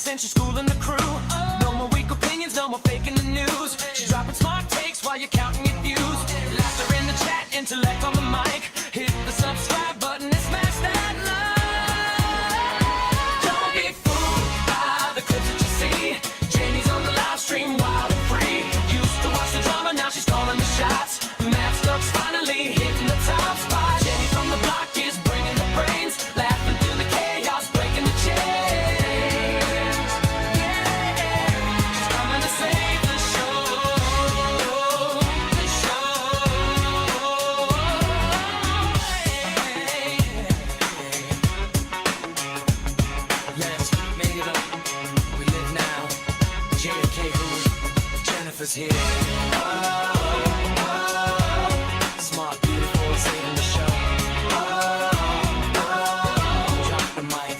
since she's schooling the crew. No more weak opinions, no more faking the news. She's dropping smart takes while you're counting your views. Laughter in the chat, intellect on the mic. Hit the subscribe button and smash that like. Don't be fooled by the clips that you see. Jamie's on the live stream, wild and free. Used to watch the drama, now she's calling the shots. Madstork's finally hitting the top spot. Jamie from the block is bringing the brains, laughing through the chaos, breaking the chains. Yeah, she's coming to save the show. The show. Let's make it up. We live now. JFK who? Jennifer's here. Smart, beautiful, saving the show. Drop the mic.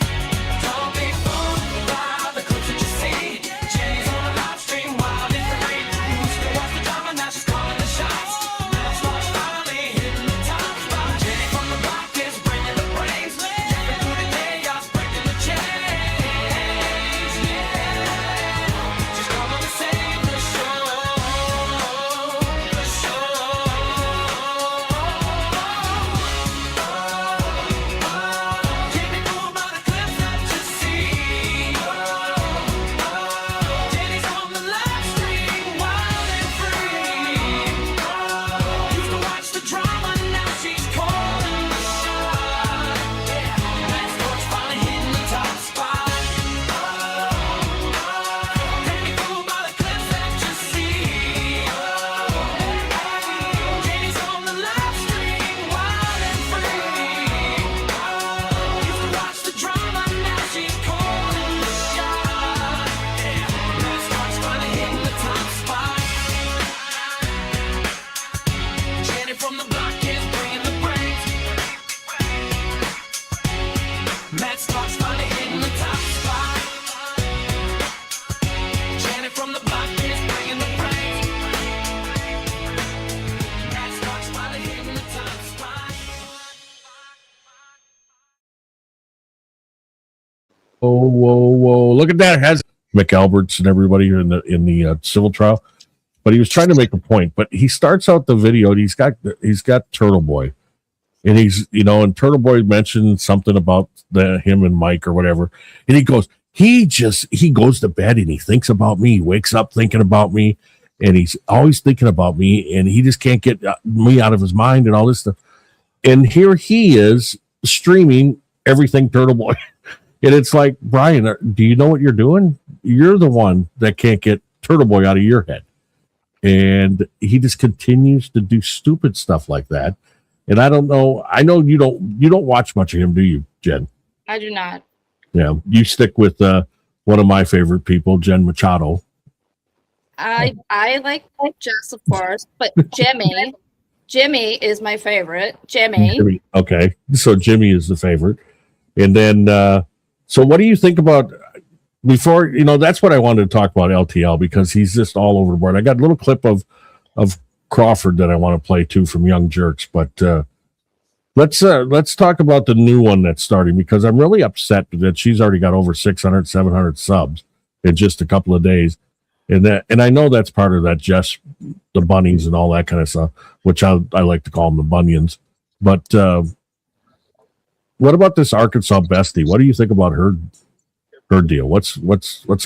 Don't be fooled by the clips that you see. Jenny's on a live stream, wild and free. Used to watch the drama, now she's calling the shots. Madstork's finally hitting the top spot. Jenny from the block is bringing the brains. Laughing through the chaos, breaking the chains. Yeah, she's coming to save the show. The show. Can't be fooled by the clips that you see. Jenny's on the live stream, wild and free. Used to watch the drama, now she's calling the shot. Yeah, Madstork's finally hitting the top spot. Can't be fooled by the clips that you see. Jenny's on the live stream, wild and free. Used to watch the drama, now she's calling the shot. Yeah, Madstork's finally hitting the top spot. Jenny from the block is bringing the brains. Madstork's finally hitting the top spot. Jenny from the block is bringing the brains. Madstork's finally hitting the top spot. Whoa, whoa, whoa! Look at that. It has McAlberts and everybody in the civil trial, but he was trying to make a point. But he starts out the video. And he's got Turtle Boy, and and Turtle Boy mentioned something about him and Mike or whatever, and he goes to bed and he thinks about me. He wakes up thinking about me, and he's always thinking about me, and he just can't get me out of his mind and all this stuff. And here he is streaming everything Turtle Boy. And it's like, Brian, do you know what you're doing? You're the one that can't get Turtle Boy out of your head. And he just continues to do stupid stuff like that. And I don't know. I know you don't watch much of him, do you, Jen? I do not. Yeah. You stick with one of my favorite people, Jen Machado. I like Jess, of course, but Jimmy is my favorite. Jimmy. Okay. So Jimmy is the favorite. And then so what do you think about before, that's what I wanted to talk about LTL, because he's just all over the board. I got a little clip of Crawford that I want to play too from Young Jerks, but let's talk about the new one that's starting, because I'm really upset that she's already got over 600, 700 subs in just a couple of days. And I know that's part of that, Jess, the bunnies and all that kind of stuff, which I like to call them the bunions. But what about this Arkansas bestie? What do you think about her deal? What's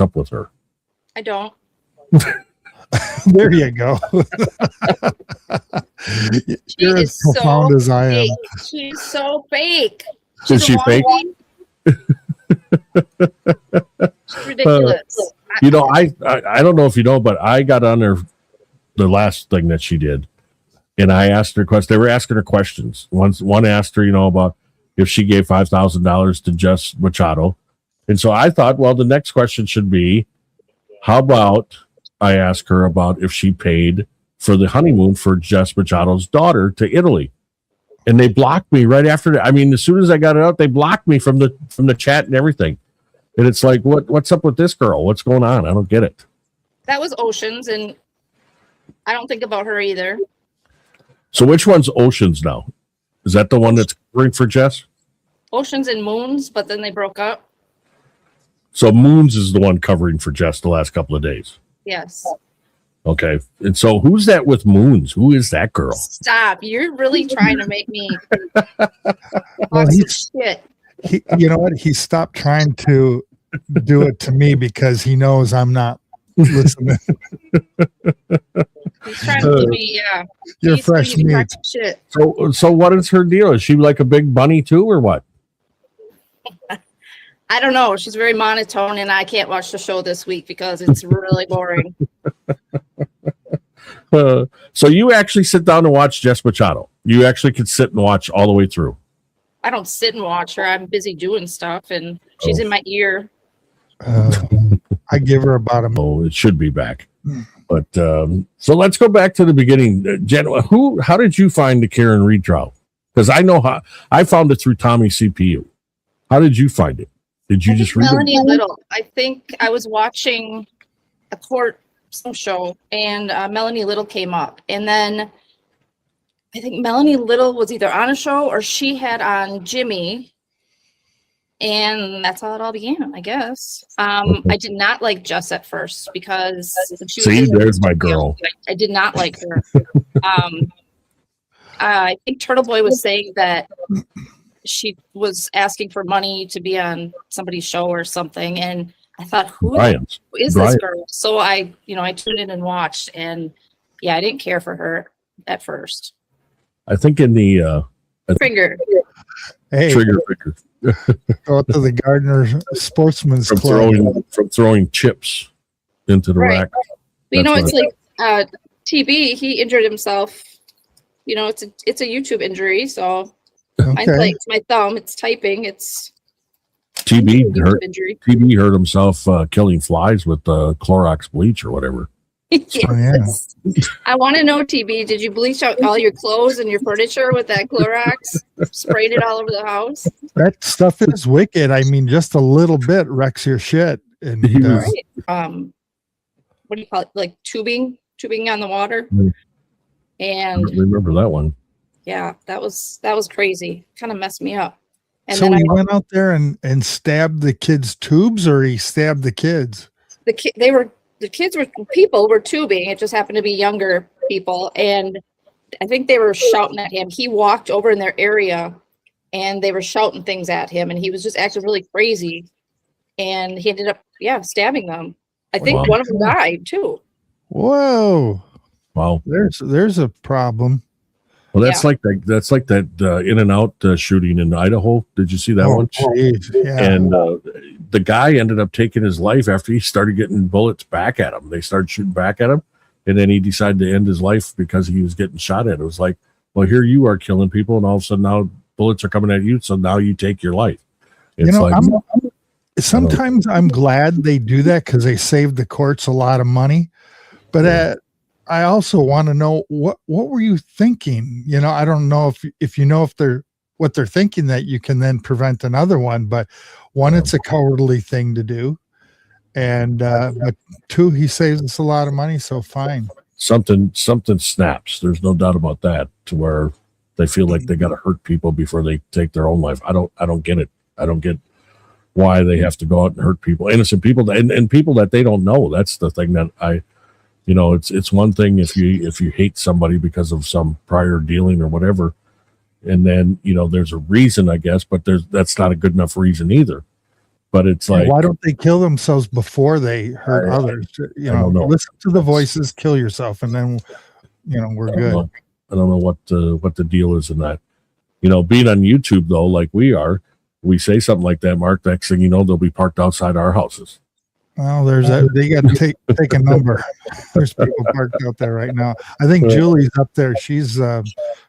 up with her? I don't. There you go. You're as profound as I am. She's so fake. Is she fake? She's ridiculous. I don't know if you know, but I got on the last thing that she did, and I asked her questions. They were asking her questions. One asked her, about if she gave $5,000 to Jess Machado. And so I thought, well, the next question should be, how about I ask her about if she paid for the honeymoon for Jess Machado's daughter to Italy. And they blocked me right after that. I mean, as soon as I got it out, they blocked me from the chat and everything. And it's like, what's up with this girl? What's going on? I don't get it. That was Oceans, and I don't think about her either. So which one's Oceans now? Is that the one that's covering for Jess? Oceans and Moons, but then they broke up. So Moons is the one covering for Jess the last couple of days. Yes. Okay. And so who's that with Moons? Who is that girl? Stop. You're really trying to make me Well, talk some shit. you know what? He stopped trying to do it to me because he knows I'm not listening. He's trying to give me, You're he's fresh giving me meat. talk some shit. So what is her deal? Is she like a big bunny too, or what? I don't know. She's very monotone, and I can't watch the show this week because it's really boring. So you actually sit down and watch Jess Machado. You actually could sit and watch all the way through. I don't sit and watch her. I'm busy doing stuff, and she's in my ear. I give her about a Oh, it should be back. But so let's go back to the beginning. Jen, how did you find the Karen Reed trial? Because I know how I found it through Tommy's CPU. How did you find it? Did you just read Melanie it? Little. I think I was watching a court show, and Melanie Little came up, and then I think Melanie Little was either on a show or she had on Jimmy, and that's how it all began, I guess. I did not like Jess at first because when she See, was in the there's my studio, girl. I did not like her. I think Turtle Boy was saying that she was asking for money to be on somebody's show or something, and I thought, who Brian's. is Brian. this girl? So I tuned in and watched, and yeah, I didn't care for her at first. I think in the Finger. hey, trigger go to the Gardner Sportsman's from Club. throwing chips into the Right. rack. But, you know, That's it's like TB. He injured himself. You know, it's a YouTube injury. So mine's Okay. like my thumb. It's typing. It's TB YouTube hurt. injury. TB hurt himself killing flies with Clorox bleach or whatever. Oh, yeah. Yes. I want to know, TB, did you bleach out all your clothes and your furniture with that Clorox? Sprayed it all over the house? That stuff is wicked. I mean, just a little bit wrecks your shit. And He was- Right. What do you call it? Like tubing on the water. Mm. I And don't remember that one. yeah, that was crazy. Kind of messed me up. And so then he went out there and stabbed the kids' tubes, or he stabbed the kids? the kids were tubing. It just happened to be younger people, and I think they were shouting at him. He walked over in their area, and they were shouting things at him, and he was just acting really crazy. And he ended up, stabbing them. I think Wow. one of them died too. Whoa, Wow. there's a problem. Well, that's like that In and Out shooting in Idaho. Did you see that one? Geez. Yeah. And the guy ended up taking his life after he started getting bullets back at him. They started shooting back at him, and then he decided to end his life because he was getting shot at. It was like, well, here you are killing people, and all of a sudden now bullets are coming at you, so now you take your life. It's Sometimes I'm glad they do that because they save the courts a lot of money. But I also want to know what were you thinking? You know, I don't know if you know what they're thinking, that you can then prevent another one. But one, it's a cowardly thing to do, and but two, he saves us a lot of money. So fine. something snaps. There's no doubt about that. To where they feel like they got to hurt people before they take their own life. I don't get it. I don't get why they have to go out and hurt people, innocent people, and people that they don't know. That's the thing that it's one thing if you hate somebody because of some prior dealing or whatever, and then there's a reason, I guess, but that's not a good enough reason either. But it's like, why don't they kill themselves before they hurt others? I don't know. Listen to the voices, kill yourself, and then we're good. I don't know what the deal is in that. Being on YouTube though, like we are, we say something like that, Mark. Next thing you know, they'll be parked outside our houses. Well, they got to take a number. There's people parked out there right now. I think Julie's up there. She's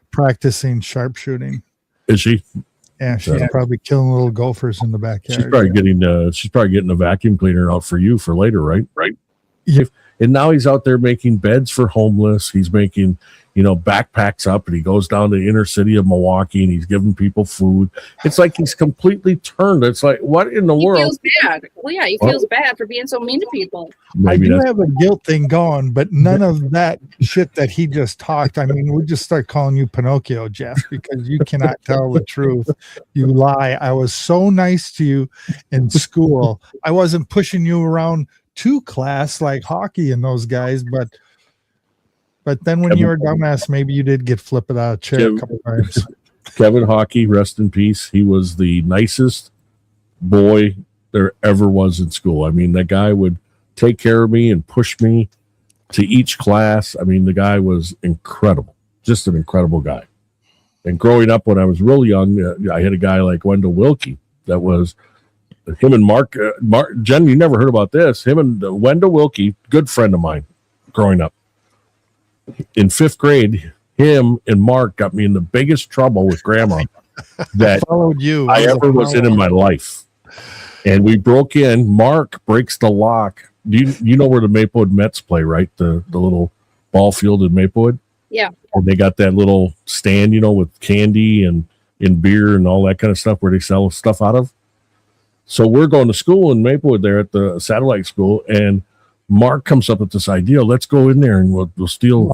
practicing sharpshooting. Is she? Yeah, she's probably killing little gophers in the backyard. She's probably getting a vacuum cleaner out for you for later, right? Right. And now he's out there making beds for homeless. He's making, backpacks up, and he goes down to the inner city of Milwaukee and he's giving people food. It's like he's completely turned. It's like, what in the He world? feels bad. Well, yeah, he feels bad for being so mean to people. I Maybe do that's have a guilt thing going, but none of that shit that he just talked. I mean, we just start calling you Pinocchio, Jeff, because you cannot tell the truth. You lie. I was so nice to you in school. I wasn't pushing you around to class like hockey and those guys, but then when you were a dumbass, maybe you did get flipped out of a chair a couple times. Kevin Hockey, rest in peace. He was the nicest boy there ever was in school. I mean, that guy would take care of me and push me to each class. I mean, the guy was incredible, just an incredible guy. And growing up when I was real young, I had a guy like Wendell Wilkie that was him and Mark. Jen, you never heard about this. Him and Wendell Wilkie, good friend of mine growing up. In 5th grade, him and Mark got me in the biggest trouble with grandma that Followed you. I ever was in my life. And we broke in. Mark breaks the lock. You know where the Maplewood Mets play, right? The little ball field in Maplewood? Yeah. And they got that little stand, with candy and beer and all that kind of stuff where they sell stuff out of. So we're going to school in Maplewood there at the satellite school, and Mark comes up with this idea. Let's go in there and we'll steal.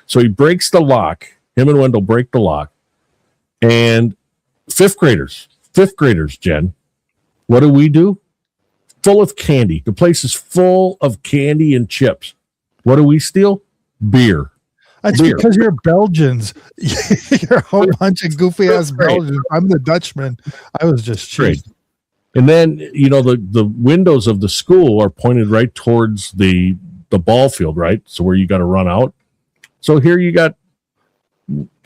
So he breaks the lock. Him and Wendell break the lock. And 5th graders, Jen, what do? Full of candy. The place is full of candy and chips. What do we steal? Beer. That's because you're Belgians. You're a whole bunch of goofy ass Belgians. I'm the Dutchman. I was just cheap. And then, the windows of the school are pointed right towards the ball field, right? So where you got to run out. So here you got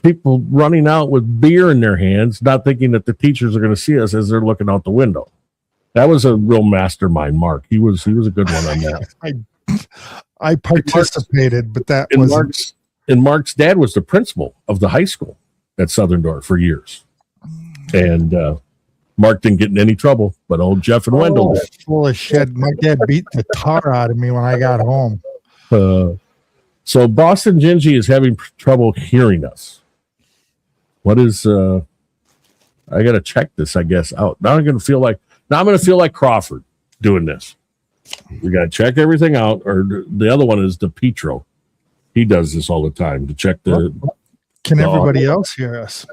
people running out with beer in their hands, not thinking that the teachers are going to see us as they're looking out the window. That was a real mastermind, Mark. He was a good one on that. I participated, but that was Mark's dad was the principal of the high school at Southern Door for years. And Mark didn't get in any trouble, but old Jeff and Wendell did. Full of shit. My dad beat the tar out of me when I got home. So Boston Gingy is having trouble hearing us. What is I gotta check this, I guess, out. Now I'm gonna feel like Crawford doing this. We gotta check everything out, or the other one is DePietro. He does this all the time to check the Can everybody else hear us?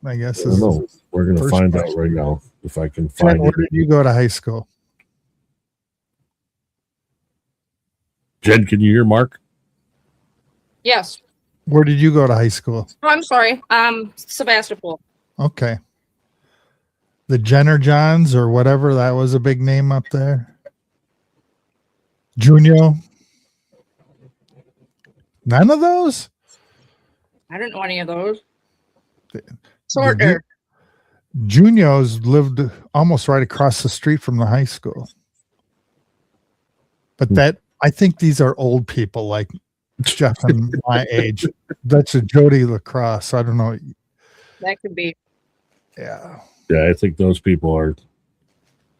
I guess I don't know. We're gonna find out right now if I can find Jen, where it. did you go to high school? Jen, can you hear Mark? Yes. Where did you go to high school? Oh, I'm sorry. Sebastopol. Okay. The Jenner Johns or whatever, that was a big name up there. Junio. None of those? I didn't know any of those. Did Shorter. Junio's lived almost right across the street from the high school. But I think these are old people like Jeff and my age. That's a Jody Lacrosse. I don't know. That could be. Yeah. Yeah, I think those people are.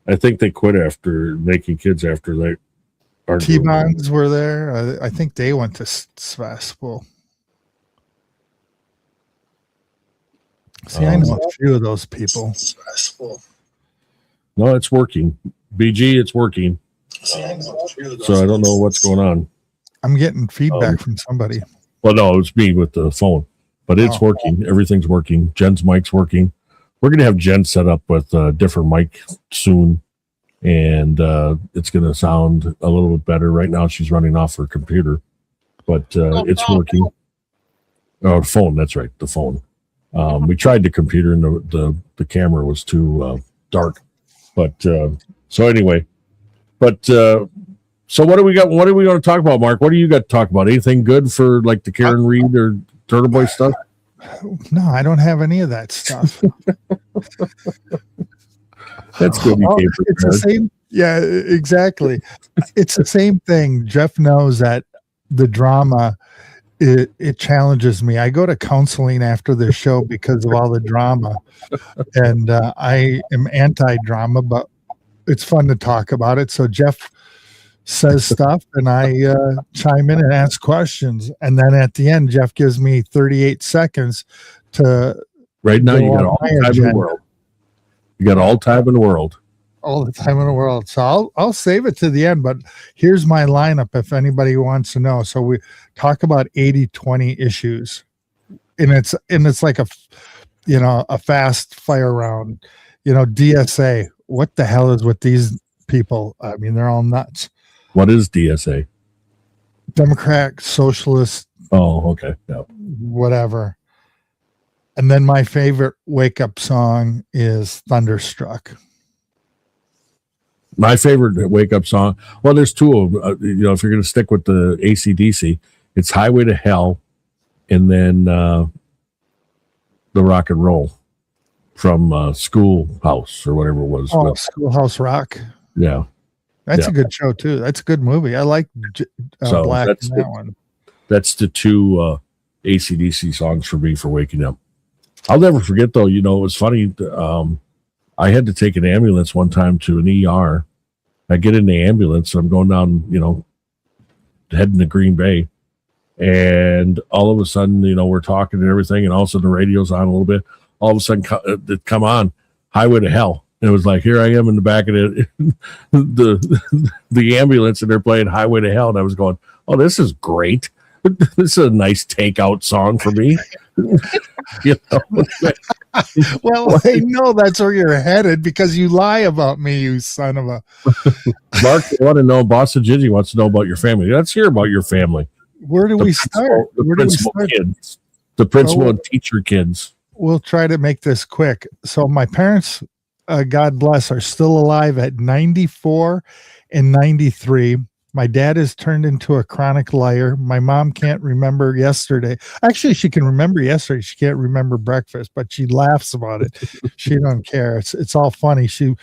I think they quit after making kids after they are. T-Bonds were there. I think they went to Sebastopol. See, I know a few of those people. No, it's working. BG, it's working. So I don't know what's going on. I'm getting feedback from somebody. Well, no, it's me with the phone, but it's working. Everything's working. Jen's mic's working. We're going to have Jen set up with a different mic soon, and it's going to sound a little bit better. Right now, she's running off her computer, but it's working. Oh, the phone. That's right. The phone. We tried the computer, and the camera was too dark. But so anyway, so what do we got? What are we going to talk about, Mark? What do you got to talk about? Anything good for like the Karen Reed or Turtle Boy stuff? No, I don't have any of that stuff. That's good. It's the same. Yeah, exactly. It's the same thing. Jeff knows that the drama, it challenges me. I go to counseling after the show because of all the drama, and I am anti-drama, but it's fun to talk about it. So Jeff says stuff, and I chime in and ask questions. And then at the end, Jeff gives me 38 seconds to Right now, go you got on all my the time in agenda. the world. You got all time in the world. All the time in the world. So I'll save it to the end, but here's my lineup if anybody wants to know. So we talk about 80-20 issues. And it's like a fast fire round. DSA. What the hell is with these people? I mean, they're all nuts. What is DSA? Democrat, socialist, Oh, okay. Yeah. whatever. And then my favorite wake up song is Thunderstruck. My favorite wake up song. Well, there's two of them. If you're going to stick with the AC/DC, it's Highway to Hell, and then the rock and roll from Schoolhouse or whatever it was. Oh, Schoolhouse Rock. Yeah. That's a good show too. That's a good movie. I like So Black that's in that one. That's the two AC/DC songs for me for waking up. I'll never forget though. It was funny. I had to take an ambulance one time to an ER. I get in the ambulance. I'm going down, heading to Green Bay. And all of a sudden, we're talking and everything. And all of a sudden the radio's on a little bit. All of a sudden it come on Highway to Hell. And it was like, here I am in the back of the ambulance and they're playing Highway to Hell. And I was going, oh, this is great. This is a nice takeout song for me. Well, I know that's where you're headed because you lie about me, you son of a. Mark, you want to know? Boston Gingy wants to know about your family. Let's hear about your family. Where do we start? The Where do we principal start? kids, the principal and teacher kids. We'll try to make this quick. So my parents, God bless, are still alive at 94 and 93. My dad has turned into a chronic liar. My mom can't remember yesterday. Actually, she can remember yesterday. She can't remember breakfast, but she laughs about it. She don't care. It's all funny. She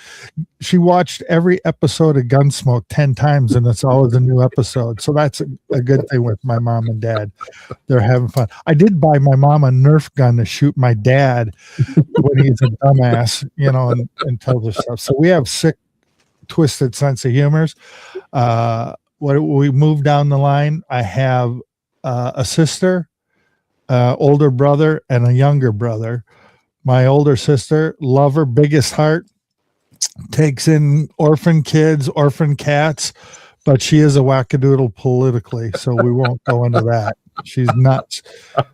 watched every episode of Gunsmoke 10 times, and it's always a new episode. So that's a good thing with my mom and dad. They're having fun. I did buy my mom a Nerf gun to shoot my dad when he's a dumbass, and tells us stuff. So we have sick, twisted sense of humors. When we move down the line, I have a sister, older brother, and a younger brother. My older sister, lover, biggest heart, takes in orphan kids, orphan cats, but she is a wackadoodle politically, so we won't go into that. She's nuts.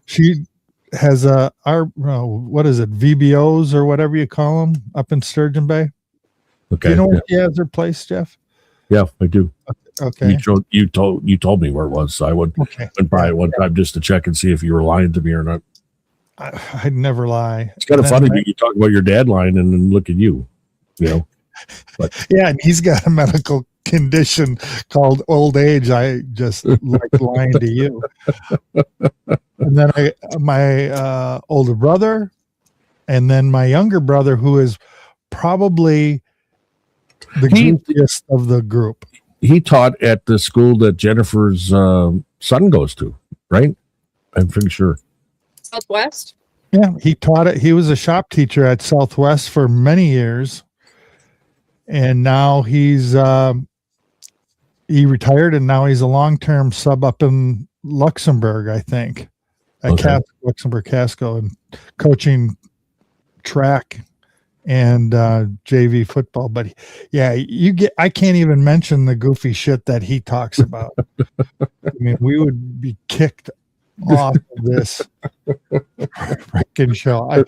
She has what is it, VBOs or whatever you call them up in Sturgeon Bay. Okay. Do you know where she has her place, Jeff? Yeah, I do. Okay. You told me where it was, so I went by it one time just to check and see if you were lying to me or not. I'd never lie. It's kind of funny that you talk about your dad lying and then look at you, But yeah, and he's got a medical condition called old age. I just like lying to you. And then my older brother, and then my younger brother, who is probably the goofiest of the group. He taught at the school that Jennifer's son goes to, right? I'm pretty sure. Southwest. Yeah, he taught it. He was a shop teacher at Southwest for many years, and now he retired, and now he's a long-term sub up in Luxembourg, I think, at Luxembourg Casco, and coaching track and JV football. But yeah, I can't even mention the goofy shit that he talks about. I mean, we would be kicked off of this freaking show.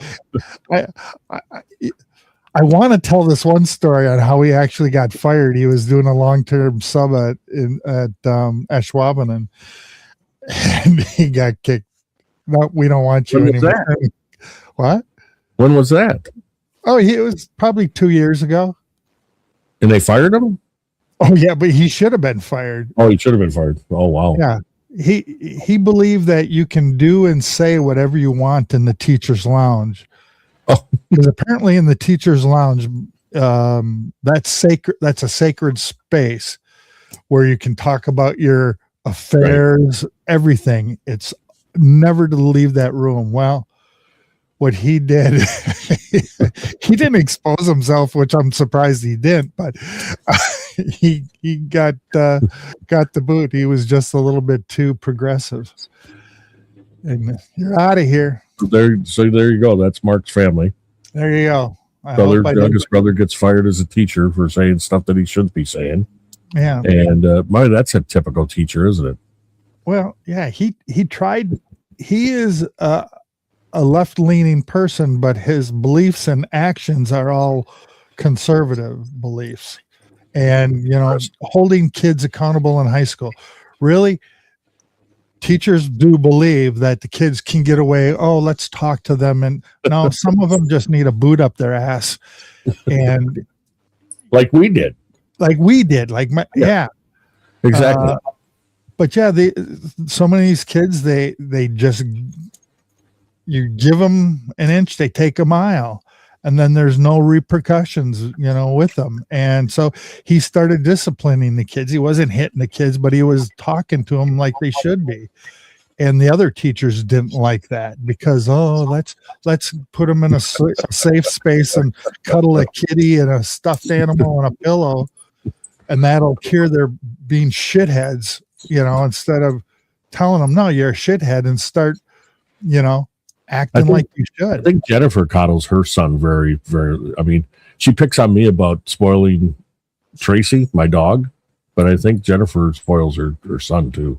I want to tell this one story on how he actually got fired. He was doing a long-term sub at Ashwaubenon, and he got kicked. No, we don't want you anymore. What? When was that? Oh, it was probably 2 years ago. And they fired him? Oh, yeah, but he should have been fired. Oh, he should have been fired. Oh, wow. Yeah. He believed that you can do and say whatever you want in the teacher's lounge. Oh, because apparently in the teacher's lounge, that's sacred. That's a sacred space where you can talk about your affairs, everything. It's never to leave that room. Well, what he did, he didn't expose himself, which I'm surprised he didn't, but he got the boot. He was just a little bit too progressive. And you're out of here. So there you go. That's Mark's family. There you go. Youngest brother gets fired as a teacher for saying stuff that he shouldn't be saying. Yeah. And that's a typical teacher, isn't it? Well, yeah, he tried. He is a left-leaning person, but his beliefs and actions are all conservative beliefs. And, holding kids accountable in high school. Really, teachers do believe that the kids can get away. Oh, let's talk to them. And no, some of them just need a boot up their ass. And like we did. Yeah. Exactly. But yeah, so many of these kids, they just, you give them an inch, they take a mile, and then there's no repercussions, with them. And so he started disciplining the kids. He wasn't hitting the kids, but he was talking to them like they should be. And the other teachers didn't like that because, let's put them in a safe space and cuddle a kitty and a stuffed animal and a pillow, and that'll cure their being shitheads. Instead of telling them, no, you're a shithead, and start, acting like you should. I think Jennifer coddles her son very, very, she picks on me about spoiling Tracy, my dog, but I think Jennifer spoils her son too.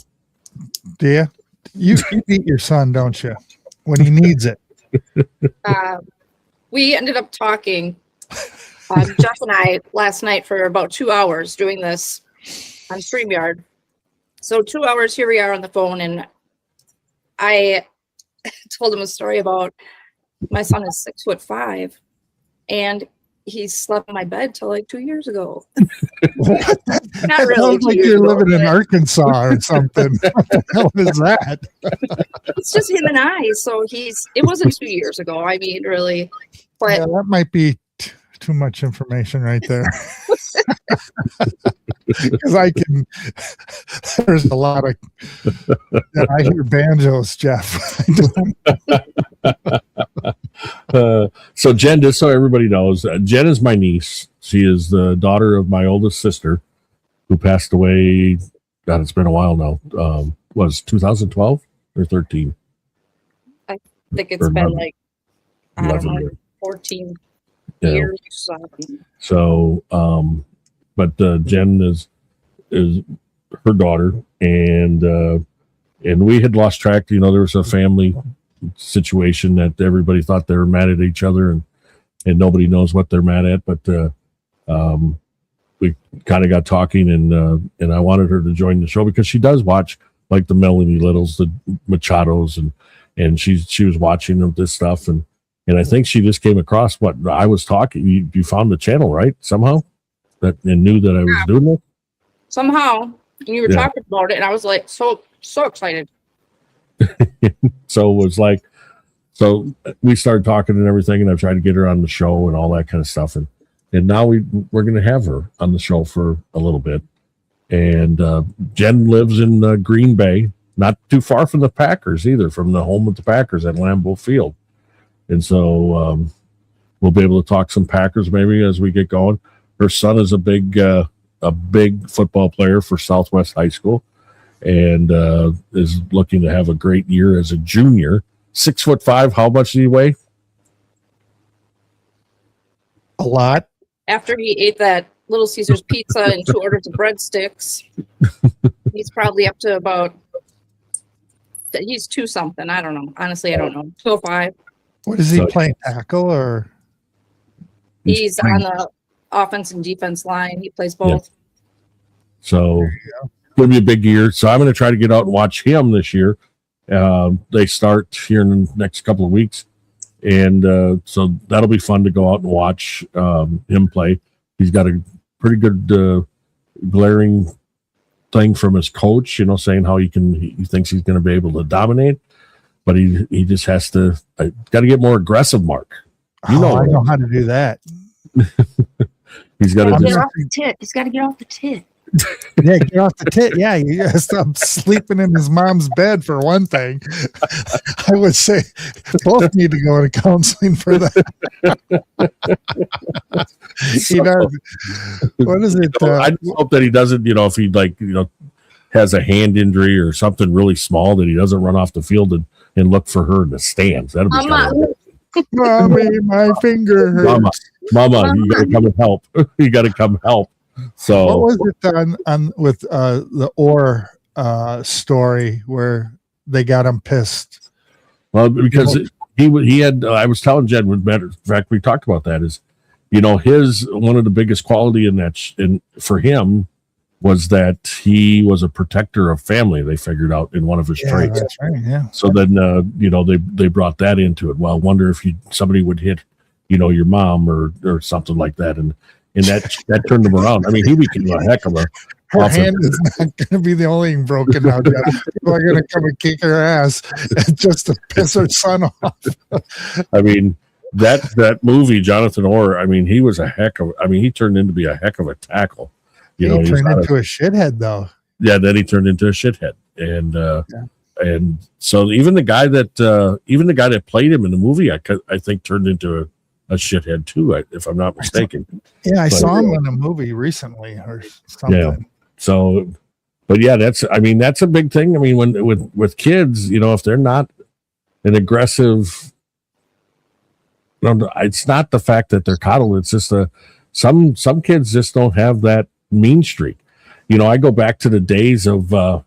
Do you? You beat your son, don't you? When he needs it. We ended up talking, Jeff and I, last night for about 2 hours doing this on StreamYard. So 2 hours, here we are on the phone, and I told him a story about my son is 6'5", and he slept in my bed till like 2 years ago. Not really. Sounds like you're living in Arkansas or something. What the hell is that? It's just him and I. So it wasn't 2 years ago. Really, but yeah, that might be too much information right there. Because there's a lot of, I hear banjos, Jeff. So Jen, just so everybody knows, Jen is my niece. She is the daughter of my oldest sister who passed away. God, it's been a while now. Was 2012 or 13? I think it's been like, I don't know, years. 14 Yeah. years. So, but Jen is her daughter, and we had lost track. There was a family situation that everybody thought they were mad at each other, and nobody knows what they're mad at. But we kind of got talking, and I wanted her to join the show because she does watch like the Melanie Littles, the Machados, and she was watching this stuff, and I think she just came across what I was talking. You found the channel, right? Somehow and knew that I was doing it. Somehow, and you were talking about it, and I was like so excited. So it was like, so we started talking and everything, and I tried to get her on the show and all that kind of stuff, and now we're going to have her on the show for a little bit. And Jen lives in Green Bay, not too far from the Packers either, from the home of the Packers at Lambeau Field. And so we'll be able to talk some Packers maybe as we get going. Her son is a big football player for Southwest High School, and is looking to have a great year as a junior. 6'5". How much does he weigh? A lot. After he ate that Little Caesars pizza and 2 orders of breadsticks, he's probably up to about, he's 2 something. I don't know. Honestly, I don't know. 205. What is he playing, tackle or? He's on the offense and defense line. He plays both. Yeah. So it's going to be a big year. So I'm going to try to get out and watch him this year. They start here in the next couple of weeks. And so that'll be fun to go out and watch him play. He's got a pretty good glaring thing from his coach, saying how he thinks he's going to be able to dominate. But he just has to got to get more aggressive, Mark. I know how to do that. He's got to get off the tit. He's got to get off the tit. Yeah, get off the tit. Yeah, you gotta stop sleeping in his mom's bed for one thing. I would say both need to go to counseling for that. He does. What is it? I just hope that he doesn't, if he has a hand injury or something really small, that he doesn't run off the field and look for her in the stands. That'll be kind of Mommy, my finger hurts. Mama, you gotta come and help. You gotta come help. So what was it on with the Orr story where they got him pissed? Well, because he had. I was telling Jed. In fact, we talked about that. Is his one of the biggest quality in that for him was that he was a protector of family. They figured out in one of his traits. That's right. Yeah. So then they brought that into it. Well, I wonder if somebody would hit your mom or something like that, and that turned him around. I mean, he became a heck of a. Her hand is not going to be the only thing broken now. People are going to come and kick her ass just to piss her son off. I mean, that movie, Jonathan Orr. I mean, he was a heck of. I mean, he turned into be a heck of a tackle. He turned into a shithead, though. Yeah, then he turned into a shithead, and so even the guy that played him in the movie, I think turned into a shithead too, if I'm not mistaken. Yeah, I saw him in a movie recently or something. Yeah. So, but yeah, that's a big thing. I mean, when with kids, if they're not an aggressive, it's not the fact that they're coddled. It's just some kids just don't have that mean streak. I go back to the days of the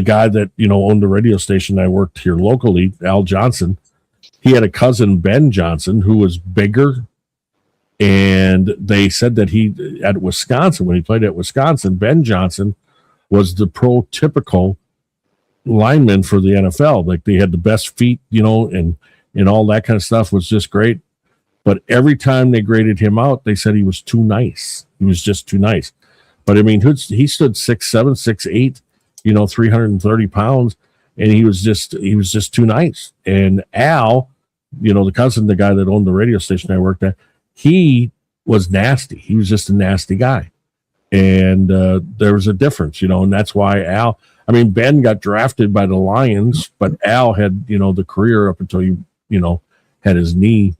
guy that owned the radio station I worked here locally, Al Johnson. He had a cousin, Ben Johnson, who was bigger, and they said that at Wisconsin, when he played at Wisconsin, Ben Johnson was the prototypical lineman for the NFL. Like, they had the best feet, and all that kind of stuff was just great. But every time they graded him out, they said he was too nice. He was just too nice. But I mean, he stood 6'7", 6'8", 330 pounds, and he was just too nice. And Al, the cousin, the guy that owned the radio station I worked at, he was nasty. He was just a nasty guy. And there was a difference, and that's why Al, I mean, Ben got drafted by the Lions, but Al had, the career up until he, had his knee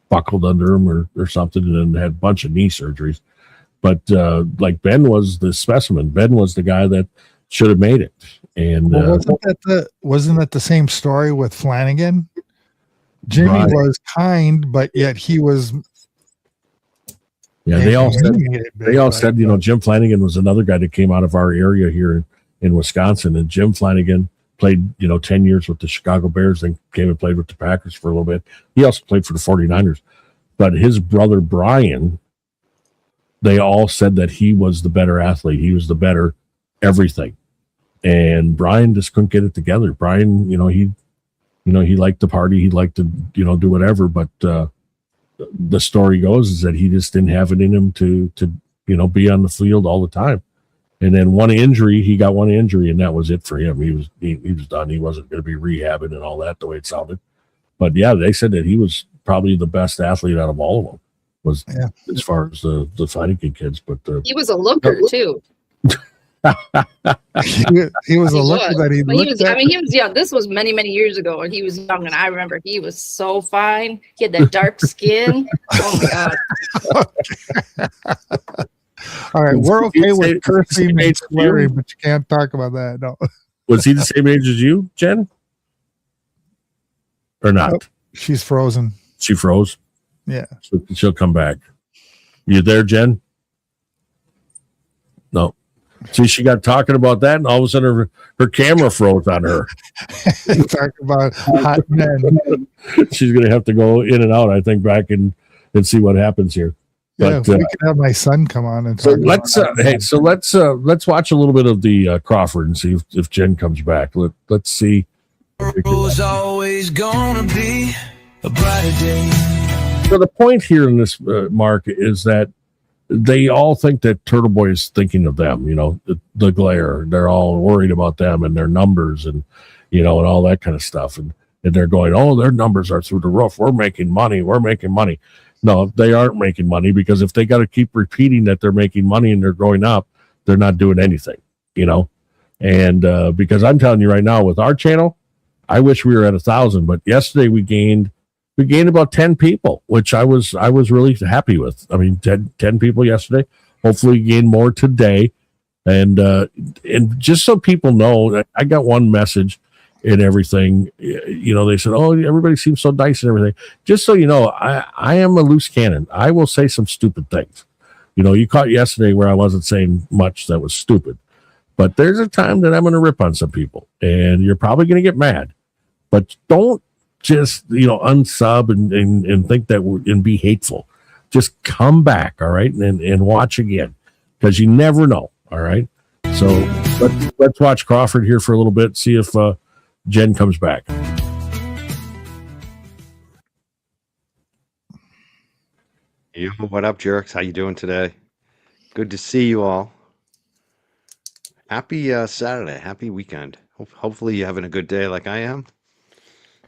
buckled under him or something, and then had a bunch of knee surgeries. But like, Ben was the specimen. Ben was the guy that should have made it. And wasn't that the same story with Flanagan? Jimmy Right. was kind, but yet he was. Yeah, they all said, Jim Flanagan was another guy that came out of our area here in Wisconsin, and Jim Flanagan played, 10 years with the Chicago Bears, then came and played with the Packers for a little bit. He also played for the 49ers. But his brother, Brian, they all said that he was the better athlete. He was the better everything. And Brian just couldn't get it together. Brian, he liked to party. He liked to, do whatever. But the story goes is that he just didn't have it in him to be on the field all the time. And then he got one injury, and that was it for him. He was done. He wasn't going to be rehabbing and all that, the way it sounded. But yeah, they said that he was probably the best athlete out of all of them, as far as the Flanagan kids. But He was a looker too. he was a looker that he looked at. I mean, he was young. This was many, many years ago, and he was young. And I remember he was so fine. He had that dark skin. Oh my god! All right, we're okay with cursing and swearing, but you can't talk about that. No. Was he the same age as you, Jen? Or not? Oh, she's frozen. She froze? Yeah. She'll come back. You there, Jen? No. See, she got talking about that, and all of a sudden her camera froze on her. Talk about hot men. She's going to have to go in and out, I think, back and see what happens here. Yeah, But we can have my son come on and so talk let's let's watch a little bit of the Crawford and see if Jen comes back. Let's see. Tomorrow's always gonna be a brighter day. So the point here in this, Mark, is that they all think that Turtle Boy is thinking of them, the glare. They're all worried about them and their numbers and all that kind of stuff. And they're going, oh, their numbers are through the roof. We're making money. No, they aren't making money, because if they got to keep repeating that they're making money and they're growing up, they're not doing anything, you know? And because I'm telling you right now, with our channel, I wish we were at 1,000, but yesterday we gained about 10 people, which I was really happy with. I mean, 10 people yesterday. Hopefully gain more today. And just so people know, I got one message and everything, you know, they said, oh, everybody seems so nice and everything. Just so you know, I am a loose cannon. I will say some stupid things. You know, you caught yesterday where I wasn't saying much that was stupid, but there's a time that I'm going to rip on some people, and you're probably going to get mad, but don't just, you know, unsub and think that and be hateful. Just come back. All right. And watch again, because you never know. All right. So let's watch Crawford here for a little bit. See if Jen comes back. Yo, what up, jerks? How you doing today? Good to see you all. Happy Saturday. Happy weekend. Hopefully you're having a good day like I am.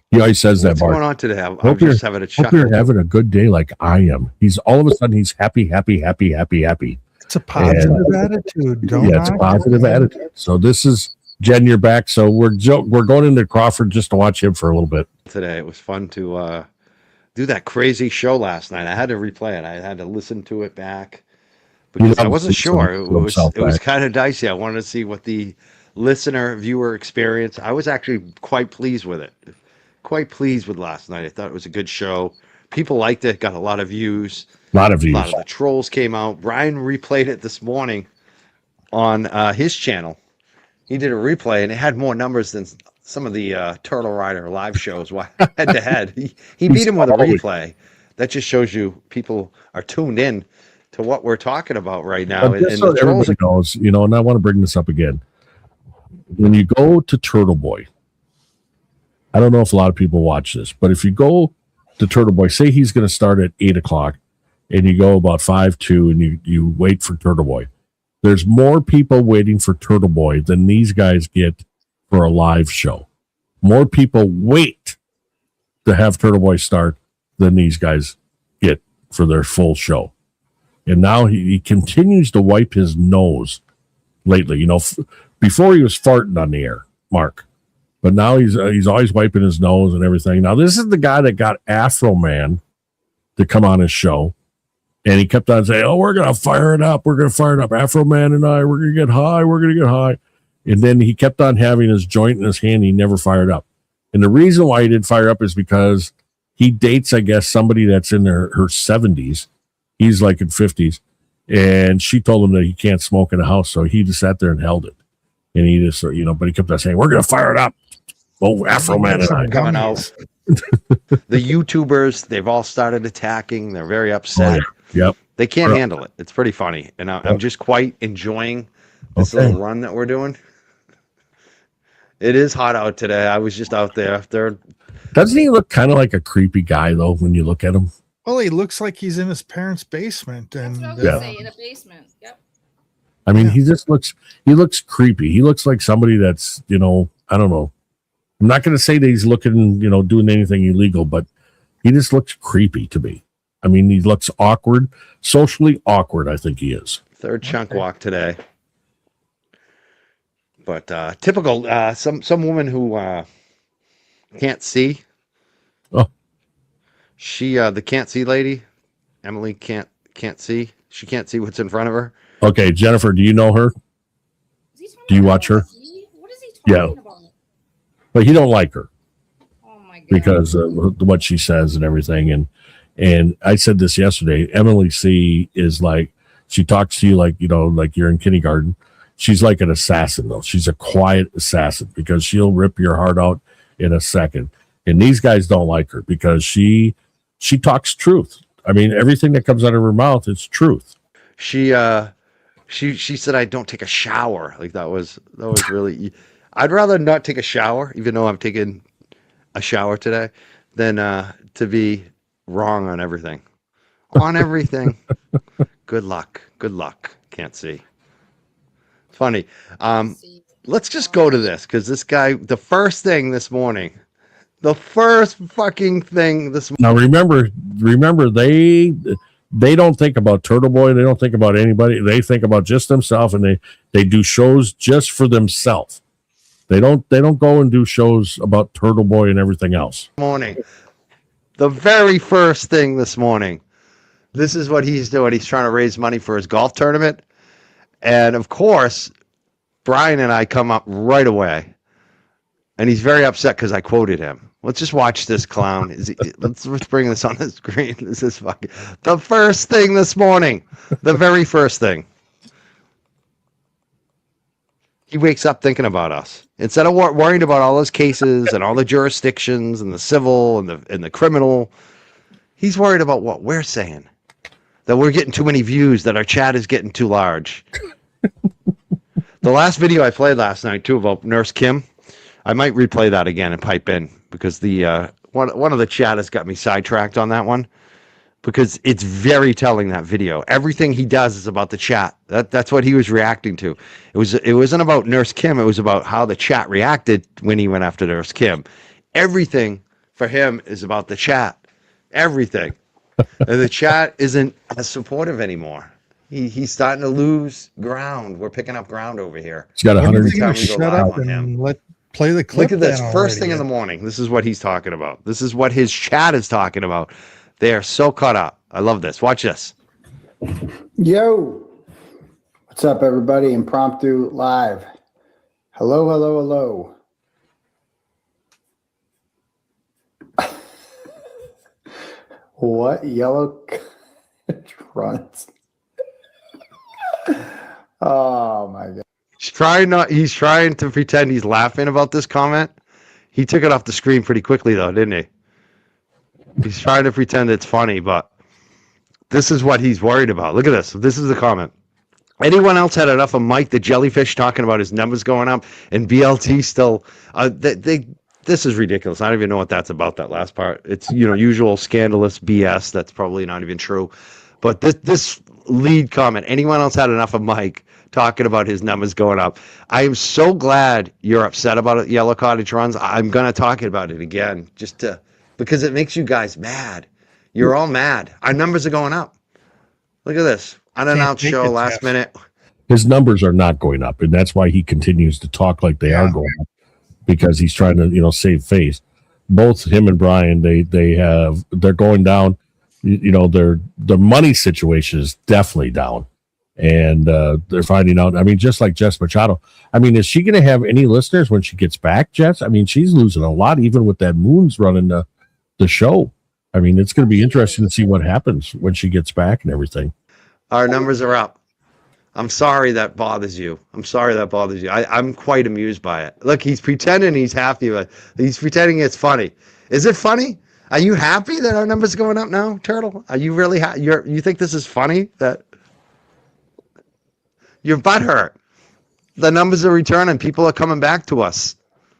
He always says that, What's Bart. going on today? I'm Hope just having a Hope chuckle. you're having a good day like I am. He's all of a sudden he's happy, happy, happy, happy, happy. It's a positive attitude. Don't Yeah, it's a positive attitude. So this is Jen. You're back. So we're going into Crawford just to watch him for a little bit. Today it was fun to do that crazy show last night. I had to replay it. I had to listen to it back because I wasn't sure. It was kind of dicey. I wanted to see what the listener viewer experience. I was actually quite pleased with it. Quite pleased with last night. I thought it was a good show. People liked it. Got a lot of views. A lot of the trolls came out. Brian replayed it this morning on his channel. He did a replay, and it had more numbers than some of the Turtle Rider live shows head to head. He beat him with a replay. That just shows you people are tuned in to what we're talking about right now. And so everybody knows, you know, and I want to bring this up again. When you go to Turtle Boy, I don't know if a lot of people watch this, but if you go to Turtle Boy, say he's going to start at 8:00, and you go about 5:02, and you wait for Turtle Boy. There's more people waiting for Turtle Boy than these guys get for a live show. More people wait to have Turtle Boy start than these guys get for their full show. And now he continues to wipe his nose lately. You know, before he was farting on the air, Mark, but now he's always wiping his nose and everything. Now this is the guy that got Afro Man to come on his show. And he kept on saying, oh, we're going to fire it up. We're going to fire it up. Afro Man and I, we're going to get high. We're going to get high. And then he kept on having his joint in his hand. He never fired up. And the reason why he didn't fire up is because he dates, I guess, somebody that's in her 70s. He's like in 50s. And she told him that he can't smoke in the house. So he just sat there and held it. And he just, you know, but he kept on saying, we're going to fire it up. Oh, Afro Man and I. Coming out. The YouTubers, they've all started attacking. They're very upset. Oh, yeah. Yep. They can't handle it. It's pretty funny. And I'm just quite enjoying this little run that we're doing. It is hot out today. I was just out there. Doesn't he look kind of like a creepy guy, though, when you look at him? Well, he looks like he's in his parents' basement. And That's what I was gonna say, in a basement. Yep. I mean, he looks creepy. He looks like somebody that's, you know, I don't know. I'm not going to say that he's looking, you know, doing anything illegal, but he just looks creepy to me. I mean, he looks awkward, socially awkward, I think he is. Third chunk walk today. But typical, some woman who can't see. Oh. She, the can't see lady, Emily can't see. She can't see what's in front of her. Okay, Jennifer, do you know her? Do you watch her? What is he talking about? But he don't like her. Oh my God. Because of what she says and everything. And I said this yesterday. Emily C is like, she talks to you like, you know, like you're in kindergarten. She's like an assassin, though. She's a quiet assassin because she'll rip your heart out in a second. And these guys don't like her because she talks truth. I mean, everything that comes out of her mouth is truth. She said I don't take a shower. Like that was really. I'd rather not take a shower, even though I'm taking a shower today, than to be wrong on everything. On everything. Good luck. Can't see. Funny. Let's just go to this because this guy, the first thing this morning The first fucking thing this Now remember, they don't think about Turtle Boy. They don't think about anybody. They think about just themselves, and they do shows just for themselves. They don't go and do shows about Turtle Boy and everything else. morning. The very first thing this morning. This is what he's doing. He's trying to raise money for his golf tournament. And of course, Brian and I come up right away. And he's very upset because I quoted him. Let's just watch this clown. Let's bring this on the screen. This is fucking the first thing this morning. The very first thing. He wakes up thinking about us. Instead of worrying about all those cases and all the jurisdictions and the civil and the criminal, he's worried about what we're saying. That we're getting too many views, that our chat is getting too large. The last video I played last night, too, about Nurse Kim, I might replay that again and pipe in because the one of the chat has got me sidetracked on that one because it's very telling, that video. Everything he does is about the chat. That's what he was reacting to. It wasn't about Nurse Kim. It was about how the chat reacted when he went after Nurse Kim. Everything for him is about the chat. Everything. And the chat isn't as supportive anymore. He's starting to lose ground. We're picking up ground over here. He's got When 100. are you gonna shut up and play the clip? Look at this. then First already? thing in the morning. This is what he's talking about. This is what his chat is talking about. They are so caught up. I love this. Watch this. Yo, what's up, everybody? Impromptu live. Hello, hello, hello. What yellow runs? Oh my god! He's trying to pretend he's laughing about this comment. He took it off the screen pretty quickly, though, didn't he? He's trying to pretend it's funny, but this is what he's worried about. Look at this. This is the comment. Anyone else had enough of Mike the Jellyfish talking about his numbers going up and BLT still? This is ridiculous. I don't even know what that's about, that last part. It's, usual scandalous BS. That's probably not even true. But this lead comment, anyone else had enough of Mike talking about his numbers going up? I am so glad you're upset about it, Yellow Cottage Runs. I'm going to talk about it again because it makes you guys mad. You're all mad. Our numbers are going up. Look at this. Unannounced show last minute. His numbers are not going up, and that's why he continues to talk like they are going up, because he's trying to, save face. Both him and Brian, they're going down. Their money situation is definitely down, and they're finding out. I mean, just like Jess Machado. I mean, is she going to have any listeners when she gets back, Jess? I mean, she's losing a lot, even with that Moons running the show. I mean, it's going to be interesting to see what happens when she gets back and everything. Our numbers are up. I'm sorry that bothers you. I'm quite amused by it. Look, he's pretending he's happy, but he's pretending it's funny. Is it funny? Are you happy that our numbers are going up now, Turtle? Are you really you think this is funny? That your butt hurt. The numbers are returning. People are coming back to us.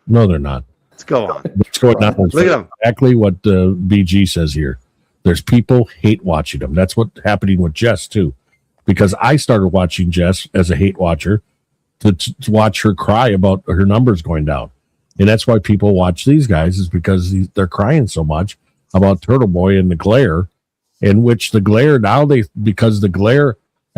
No, they're not. Let's go on. Let's go on. Look at him. Exactly what BG says here. There's people hate watching them. That's what's happening with Jess too. Because I started watching Jess as a hate watcher to watch her cry about her numbers going down. And that's why people watch these guys, is because they're crying so much about Turtle Boy and the glare, in which the glare now I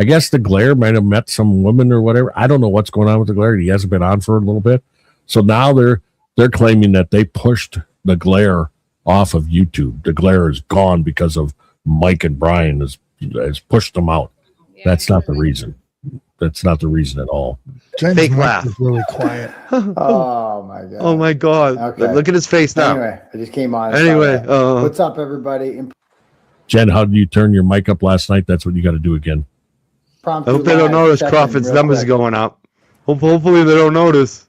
guess the glare might have met some woman or whatever. I don't know what's going on with the glare. He hasn't been on for a little bit. So now they're claiming that they pushed the glare off of YouTube. The glare is gone because of Mike and Brian has pushed them out. That's not the reason. That's not the reason at all. James Fake Mike laugh. is really quiet. Oh my god! Oh my God. Okay. Look at his face now. Anyway, I just came on. Anyway, What's up, everybody? Jen, how did you turn your mic up last night? That's what you got to do again. I hope they don't notice Crawford's numbers going up. Hopefully they don't notice.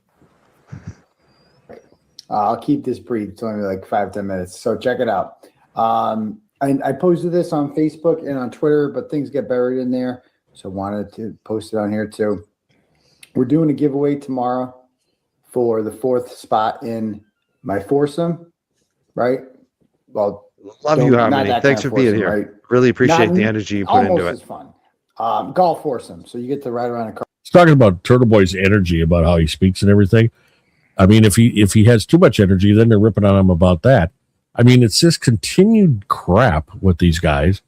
I'll keep this brief. It's only like 5-10 minutes. So check it out. I posted this on Facebook and on Twitter, but things get buried in there. So wanted to post it on here too. We're doing a giveaway tomorrow for the 4th spot in my foursome, right? Well, Love you, Harmony. Thanks for being here. Right? Really appreciate Not the energy you put into almost it. as fun. Golf foursome. So you get to ride around a car. He's talking about Turtle Boy's energy, about how he speaks and everything. I mean, if he has too much energy, then they're ripping on him about that. I mean, it's just continued crap with these guys,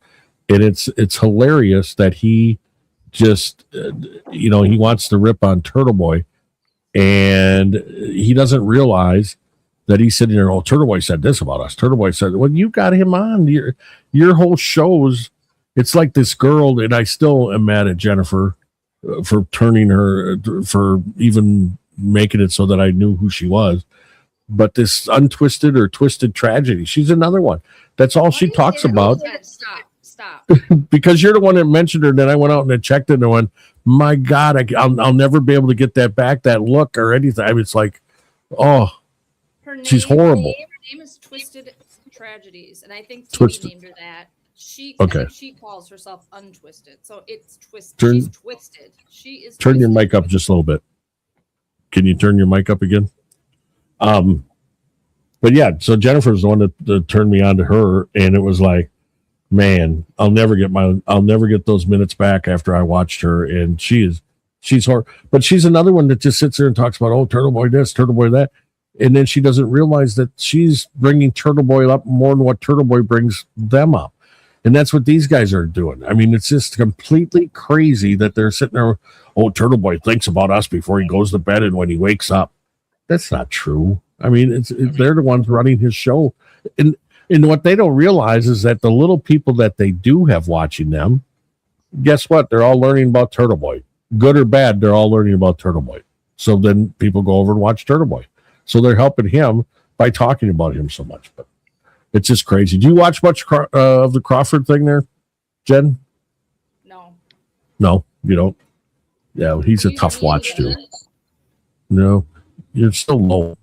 and it's hilarious that he just he wants to rip on Turtle Boy, and he doesn't realize that he's sitting there. Oh, Turtle Boy said this about us. Turtle Boy said, "Well, you got him on your whole shows." It's like this girl, and I still am mad at Jennifer for turning her, for even making it so that I knew who she was. But this untwisted or twisted tragedy, she's another one. That's all she talks about. Stop. Because you're the one that mentioned her. Then I went out and I checked it and went, my God, I'll never be able to get that back, that look or anything. I mean, it's like, oh, she's horrible. Her name is Twisted Tragedies, and I think Twisted. TV named her that. She calls herself Untwisted, so it's twisted. She's twisted. She is. Turn twisted. your mic up just a little bit. Can you turn your mic up again? But yeah, so Jennifer's the one that turned me on to her, and it was like, man, I'll never get those minutes back after I watched her, and she's horrible. But she's another one that just sits there and talks about, oh, Turtle Boy this, Turtle Boy that, and then she doesn't realize that she's bringing Turtle Boy up more than what Turtle Boy brings them up. And that's what these guys are doing. I mean, it's just completely crazy that they're sitting there. Oh, Turtle Boy thinks about us before he goes to bed and when he wakes up. That's not true. I mean, they're the ones running his show. And what they don't realize is that the little people that they do have watching them, guess what? They're all learning about Turtle Boy. Good or bad, they're all learning about Turtle Boy. So then people go over and watch Turtle Boy. So they're helping him by talking about him so much. But it's just crazy. Do you watch much of the Crawford thing there, Jen? No, you don't. Yeah, he's a tough watch too. No, you're still low.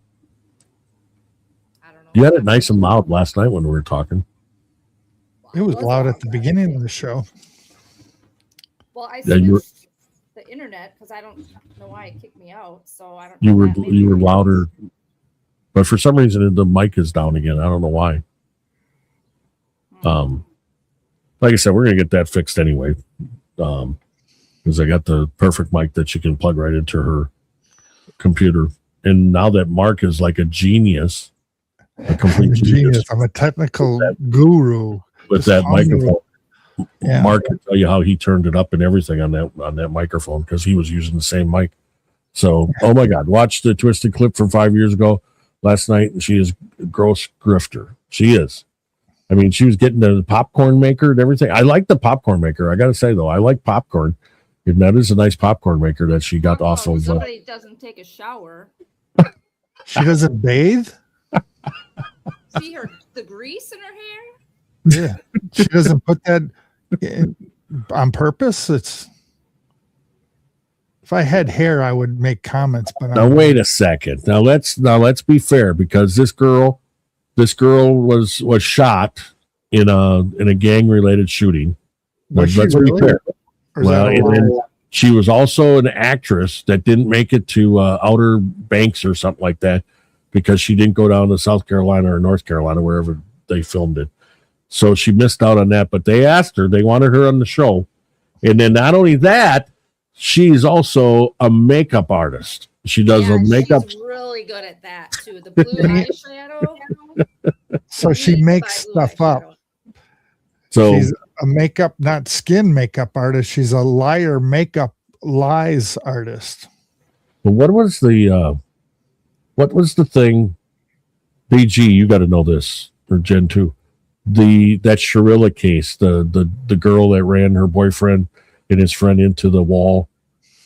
I don't know. You had it nice and loud last night when we were talking. It was loud at the beginning of the show. Well, I Yeah, you were- switched the internet because I don't know why it kicked me out. So I don't. You know were that. Maybe- you were louder, but for some reason the mic is down again. I don't know why. Like I said, we're gonna get that fixed anyway. Because I got the perfect mic that you can plug right into her computer. And now that Mark is like a genius, a complete I'm a genius genius. I'm a technical guru. with Just that tell me microphone. Yeah. Mark can tell you how he turned it up and everything on that microphone because he was using the same mic. So, oh my God, watch the twisted clip from 5 years ago last night, and she is a gross grifter. She is. I mean, she was getting the popcorn maker and everything. I like the popcorn maker. I got to say, though, I like popcorn. And that is a nice popcorn maker that she got off of. Somebody doesn't take a shower. She doesn't bathe. See the grease in her hair. Yeah, she doesn't put that on purpose. If I had hair, I would make comments. But Now wait a second. Now let's be fair, because this girl was shot in a gang related shooting. Was she Let's really? be fair. Or is Well, that a and lie? then she was also an actress that didn't make it to Outer Banks or something like that because she didn't go down to South Carolina or North Carolina, wherever they filmed it. So she missed out on that. But they asked her, they wanted her on the show. And then not only that, she's also a makeup artist. She does a makeup. She's really good at that too. The blue eyeshadow. So she makes stuff up. So She's a makeup, not skin makeup artist. She's a lies artist. what was the thing? BG, you got to know this, or Gen 2. That Sharilla case, the girl that ran her boyfriend and his friend into the wall.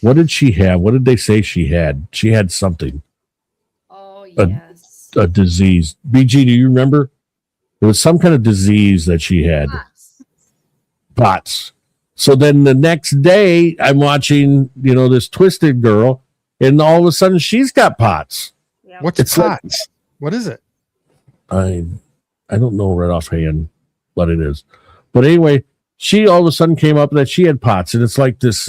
What did she have? What did they say she had? She had something, Oh yes. a disease. BG, do you remember? It was some kind of disease that she had. POTS. So then the next day, I'm watching, this twisted girl, and all of a sudden she's got POTS. Yep. What's It's like- POTS? What is it? I don't know right offhand what it is, but anyway, she all of a sudden came up that she had POTS, and it's like this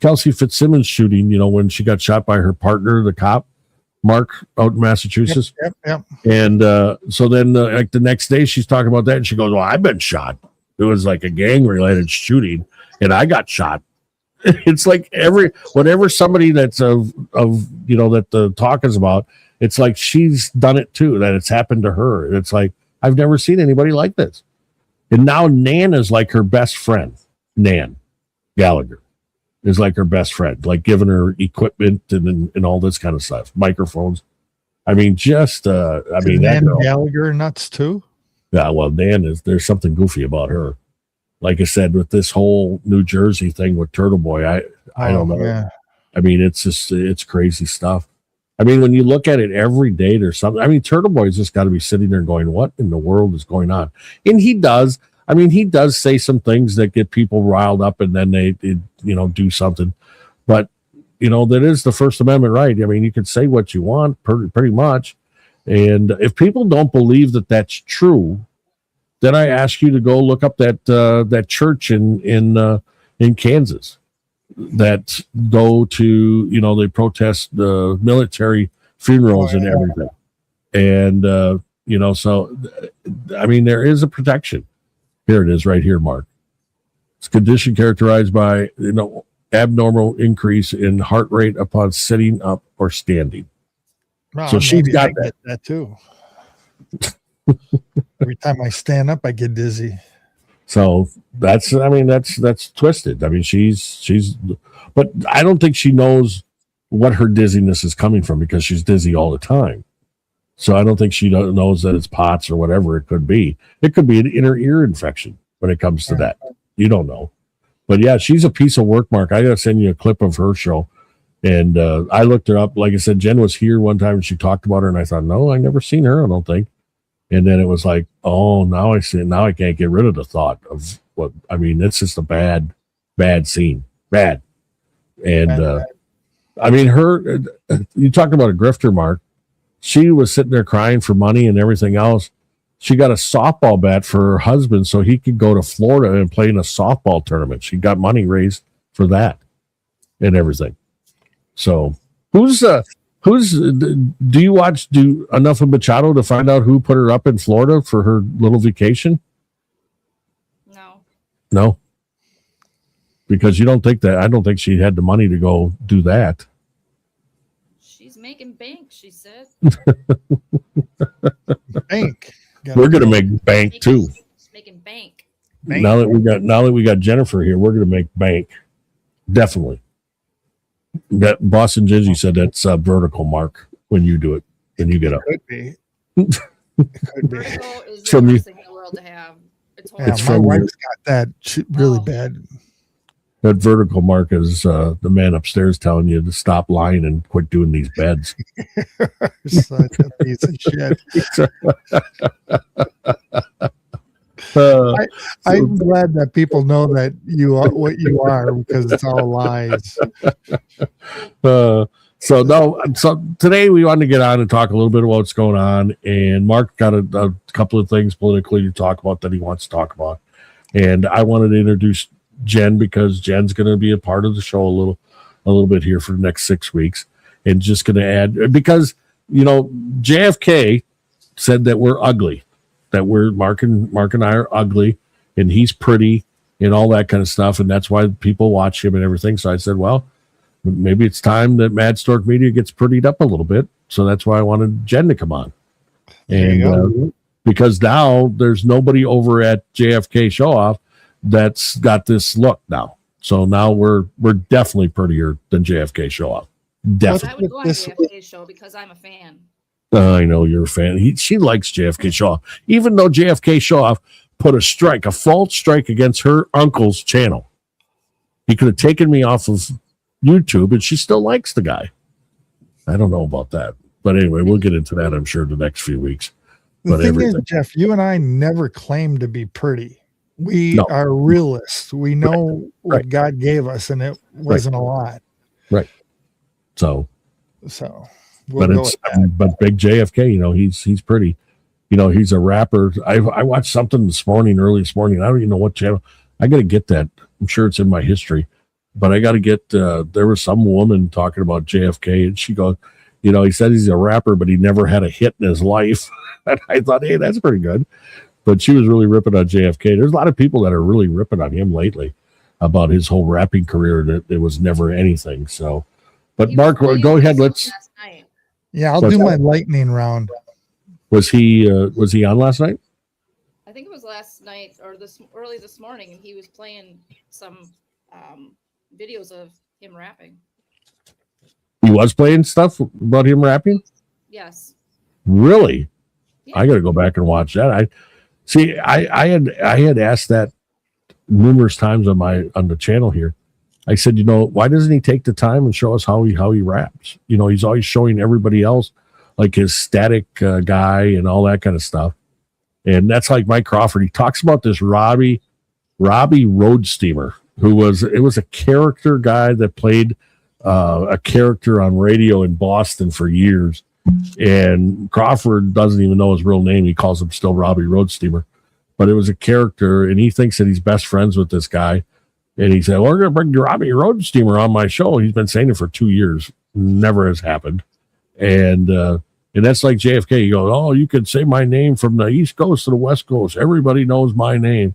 Kelsey Fitzsimmons shooting. When she got shot by her partner, the cop Mark out in Massachusetts. Yep. And so then, like the next day, she's talking about that, and she goes, "Well, I've been shot. It was like a gang-related shooting, and I got shot." It's like whatever somebody that's of that the talk is about, it's like she's done it too, that it's happened to her. It's like, I've never seen anybody like this. And now Nan is like her best friend. Nan Gallagher is like her best friend, like giving her equipment and all this kind of stuff, microphones. I mean, just, Nan Gallagher nuts too? Yeah, well, there's something goofy about her. Like I said, with this whole New Jersey thing with Turtle Boy, I don't know. Yeah. I mean, it's crazy stuff. I mean, when you look at it every day, there's something. I mean, Turtle Boy's just got to be sitting there going, what in the world is going on? And he does. I mean, he does say some things that get people riled up, and then they do something. But, that is the First Amendment right. I mean, you can say what you want pretty much. And if people don't believe that that's true, then I ask you to go look up that church in Kansas that go to, they protest the military funerals and everything. And, so, I mean, there is a protection. Here it is right here, Mark. It's a condition characterized by, abnormal increase in heart rate upon sitting up or standing. Well, so she's got that too. Every time I stand up, I get dizzy. So that's twisted. I mean, she's, but I don't think she knows what her dizziness is coming from because she's dizzy all the time. So I don't think she knows that it's POTS or whatever it could be. It could be an inner ear infection when it comes to that. You don't know. But yeah, she's a piece of work, Mark. I got to send you a clip of her show. And I looked her up. Like I said, Jen was here one time and she talked about her. And I thought, no, I never seen her, I don't think. And then it was like, oh, now I see it. Now I can't get rid of the thought of what, I mean, it's just a bad scene. Bad. And I mean, you talked about a grifter, Mark. She was sitting there crying for money and everything else. She got a softball bat for her husband so he could go to Florida and play in a softball tournament. She got money raised for that and everything. So do you watch enough of Machado to find out who put her up in Florida for her little vacation? No. Because you don't think that, I don't think she had the money to go do that. She's making bank, she said. Bank. We're going to make bank too. Making bank. Now that we got Jennifer here, we're going to make bank. Definitely. That Boston Gingy said that's vertical, Mark, when you do it, when you get up. Could be. It could be. Vertical is the From worst thing in the world to have. It's horrible. It's My from wife's got that really bad. That vertical, Mark, is the man upstairs telling you to stop lying and quit doing these beds. Such a piece of shit. I'm glad that people know that you are what you are because it's all lies. So today we wanted to get on and talk a little bit about what's going on. And Mark got a couple of things politically to talk about that he wants to talk about. And I wanted to introduce Jen because Jen's going to be a part of the show a little bit here for the next 6 weeks, and just going to add because JFK said that we're ugly, that we're Mark and I are ugly, and he's pretty and all that kind of stuff, and that's why people watch him and everything. So I said, well, maybe it's time that Madstork Media gets prettied up a little bit. So that's why I wanted Jen to come on, and because now there's nobody over at JFK Show Off that's got this look now. So now we're definitely prettier than JFK Show Off. Definitely. I would go on JFK show because I'm a fan. I know you're a fan. She likes JFK Show Off, even though JFK Show Off put a false strike against her uncle's channel. He could have taken me off of YouTube, and she still likes the guy. I don't know about that, but anyway, we'll get into that, I'm sure, the next few weeks. The thing is, Jeff, you and I never claimed to be pretty. We are realists. We know what God gave us, and it wasn't a lot. Right. So we'll go with that. But big JFK, he's pretty. He's a rapper. I watched something early this morning. I don't even know what channel. I got to get that. I'm sure it's in my history, but I got to get. There was some woman talking about JFK, and she goes, he said he's a rapper, but he never had a hit in his life. And I thought, hey, that's pretty good. But she was really ripping on JFK. There's a lot of people that are really ripping on him lately about his whole rapping career, that it was never anything. So, but Mark, go ahead. Yeah, I'll What's do that? my lightning round. Was he on last night? I think it was last night or early this morning, and he was playing some videos of him rapping. He was playing stuff about him rapping? Yes. Really? Yeah. I got to go back and watch that. I had asked that numerous times on the channel here. I said, why doesn't he take the time and show us how he raps? He's always showing everybody else like his static guy and all that kind of stuff. And that's like Mike Crawford. He talks about this Robbie Road Steamer, who was a character guy that played a character on radio in Boston for years. And Crawford doesn't even know his real name. He calls him still Robbie Road Steamer. But it was a character, and he thinks that he's best friends with this guy. And he said, we're going to bring Robbie Road Steamer on my show. He's been saying it for 2 years. Never has happened. And that's like JFK. He goes, oh, you could say my name from the East Coast to the West Coast. Everybody knows my name.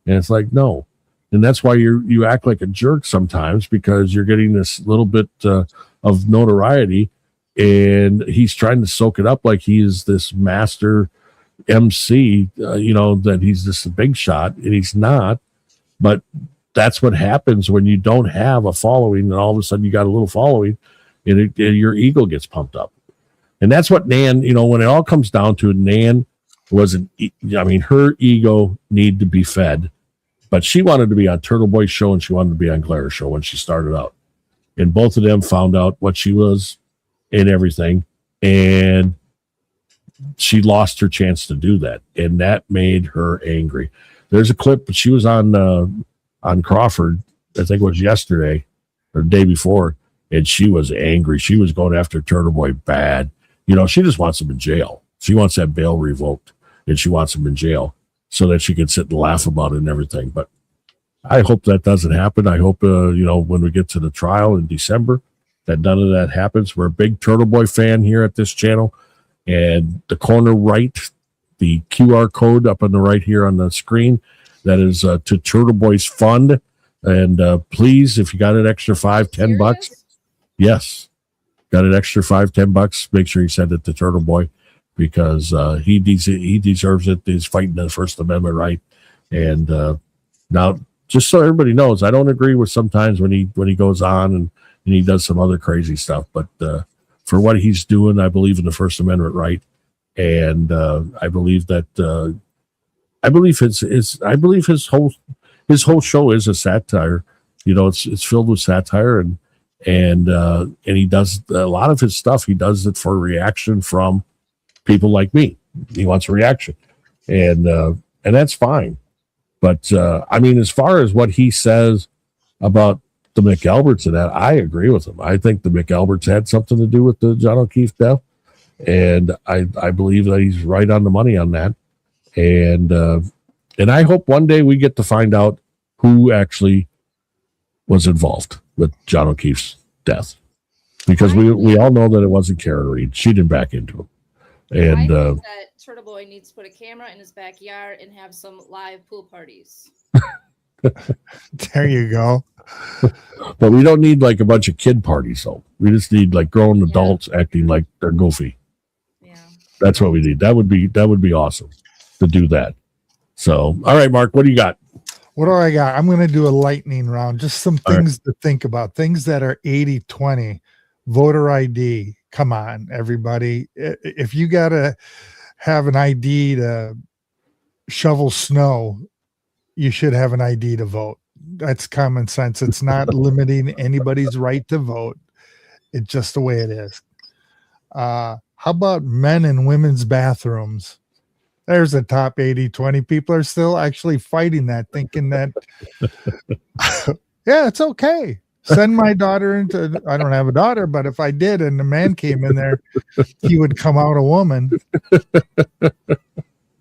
And it's like, no. And that's why you act like a jerk sometimes, because you're getting this little bit of notoriety, and he's trying to soak it up like he is this master MC, that he's this big shot, and he's not. But that's what happens when you don't have a following, and all of a sudden you got a little following, and your ego gets pumped up. And that's what Nan, when it all comes down to it, Nan her ego needed to be fed, but she wanted to be on Turtle Boy's show and she wanted to be on Claire's show when she started out. And both of them found out what she was and everything. And she lost her chance to do that. And that made her angry. There's a clip, but she was on Crawford, I think it was yesterday or the day before, and she was angry. She was going after Turtle Boy bad. She just wants him in jail. She wants that bail revoked, and she wants him in jail so that she can sit and laugh about it and everything. But I hope that doesn't happen. I hope, when we get to the trial in December, that none of that happens. We're a big Turtle Boy fan here at this channel. And the corner right, the QR code up on the right here on the screen, that is to Turtle Boy's Fund. And please, if you got an extra $5-10, yes, got an extra $5-10, make sure you send it to Turtle Boy, because he deserves it. He's fighting the First Amendment right. And now, just so everybody knows, I don't agree with sometimes when he goes on and he does some other crazy stuff. But for what he's doing, I believe in the First Amendment right, and I believe that I believe his whole show is a satire. It's filled with satire, and he does a lot of his stuff. He does it for reaction from people like me. He wants a reaction, and that's fine. But as far as what he says about the McAlberts and that, I agree with him. I think the McAlberts had something to do with the John O'Keefe death, and I believe that he's right on the money on that. And I hope one day we get to find out who actually was involved with John O'Keefe's death, because we all know that it wasn't Karen Reed. She didn't back into him. And I think that Turtle Boy needs to put a camera in his backyard and have some live pool parties. There you go. But we don't need like a bunch of kid parties, though. We just need like grown adults acting like they're goofy. Yeah. That's what we need. That would be awesome to do that. So, all right, Mark, what do you got? What do I got? I'm going to do a lightning round. Just some things to think about. Things that are 80-20. Voter ID. Come on, everybody. If you got to have an ID to shovel snow, you should have an ID to vote. That's common sense. It's not limiting anybody's right to vote. It's just the way it is. How about men and women's bathrooms? There's a top 80-20. People are still actually fighting that, thinking that, yeah, it's okay. Send my daughter into, I don't have a daughter, but if I did and the man came in there, he would come out a woman.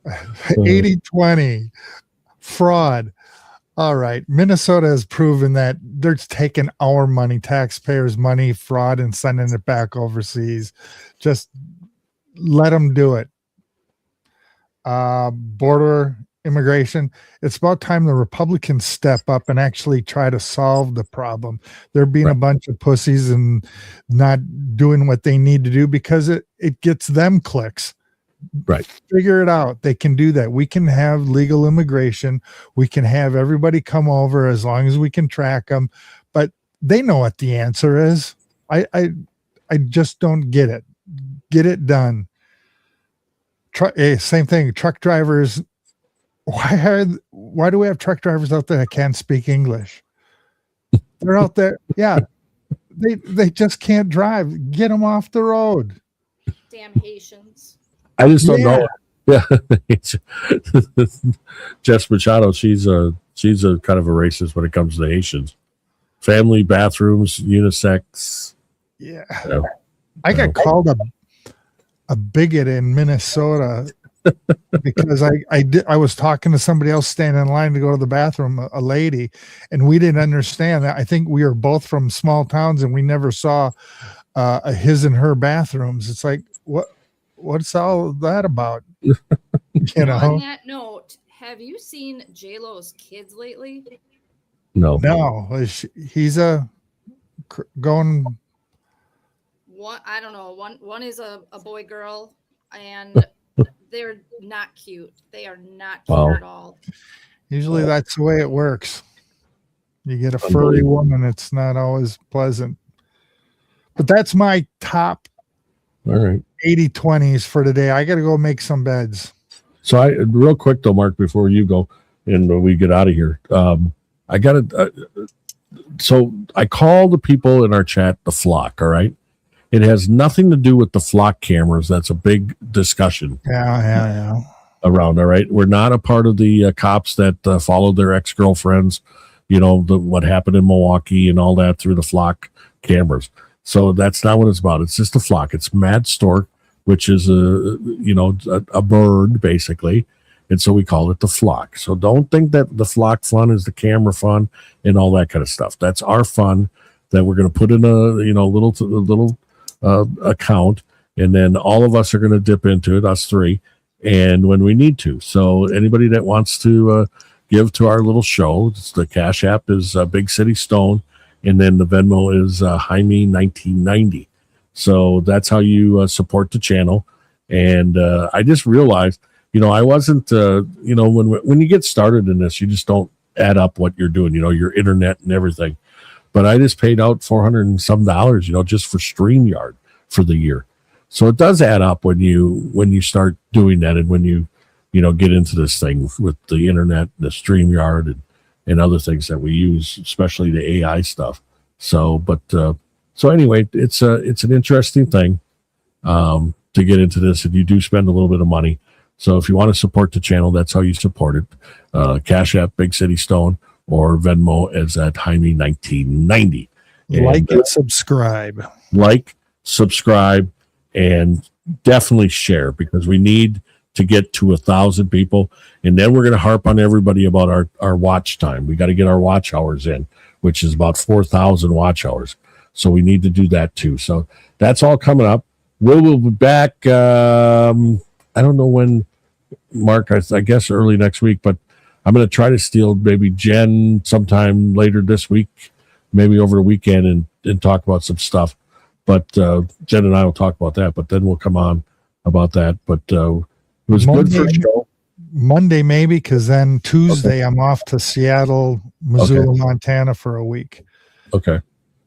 80-20. Fraud. All right. Minnesota has proven that they're taking our money, taxpayers' money, fraud, and sending it back overseas. Just let them do it. Border immigration. It's about time the Republicans step up and actually try to solve the problem. They're being a bunch of pussies and not doing what they need to do because it gets them clicks. Right. Figure it out. They can do that. We can have legal immigration. We can have everybody come over as long as we can track them. But they know what the answer is. I just don't get it. Get it done. Same thing. Truck drivers. Why do we have truck drivers out there that can't speak English? They're out there. Yeah. They just can't drive. Get them off the road. Damn Haitians. I just don't know. Yeah. Jess Machado, she's a kind of a racist when it comes to the Haitians. Family bathrooms, unisex. Yeah. I got called a bigot in Minnesota because I was talking to somebody else standing in line to go to the bathroom, a lady, and we didn't understand that. I think we were both from small towns and we never saw a his and her bathrooms. It's like, what's all that about? You know. On that note, have you seen J-Lo's kids lately? No. He's going. One, I don't know. One is a boy girl, and they're not cute. They are not cute at all. Usually that's the way it works. You get a furry woman, it's not always pleasant. But that's my top All right. 80-20s for today. I got to go make some beds. So real quick though, Mark, before you go and we get out of here, I got to. So I call the people in our chat the flock. All right. It has nothing to do with the flock cameras. That's a big discussion. Yeah. Around. All right. We're not a part of the cops that followed their ex-girlfriends, what happened in Milwaukee and all that through the flock cameras. So that's not what it's about. It's just a flock. It's Madstork, which is a bird basically. And so we call it the flock. So don't think that the flock fun is the camera fun and all that kind of stuff. That's our fun that we're going to put in a little account, and then all of us are going to dip into it, us three, and when we need to. So anybody that wants to give to our little show, the Cash App is Big City Stone, and then the Venmo is Jaime 1990. So that's how you support the channel. And I just realized, I wasn't, when you get started in this, you just don't add up what you're doing, your internet and everything. But I just paid out $400 and some, just for StreamYard for the year. So it does add up when you start doing that, and when you get into this thing with the internet, the StreamYard, and other things that we use, especially the AI stuff. So anyway, it's an interesting thing to get into this, and you do spend a little bit of money. So if you want to support the channel, that's how you support it. Cash App, Big City Stone, or Venmo is at Jaime 1990. And subscribe. Subscribe, and definitely share, because we need to get to 1,000 people. And then we're going to harp on everybody about our watch time. We got to get our watch hours in, which is about 4,000 watch hours. So we need to do that too. So that's all coming up. We'll be back. I don't know when, Mark, I guess early next week, but I'm going to try to steal maybe Jen sometime later this week, maybe over the weekend, and talk about some stuff. But Jen and I will talk about that, but then we'll come on about that. But it was good for a show. Monday, maybe, because then Tuesday I'm off to Seattle, Missoula, Montana for a week. Okay.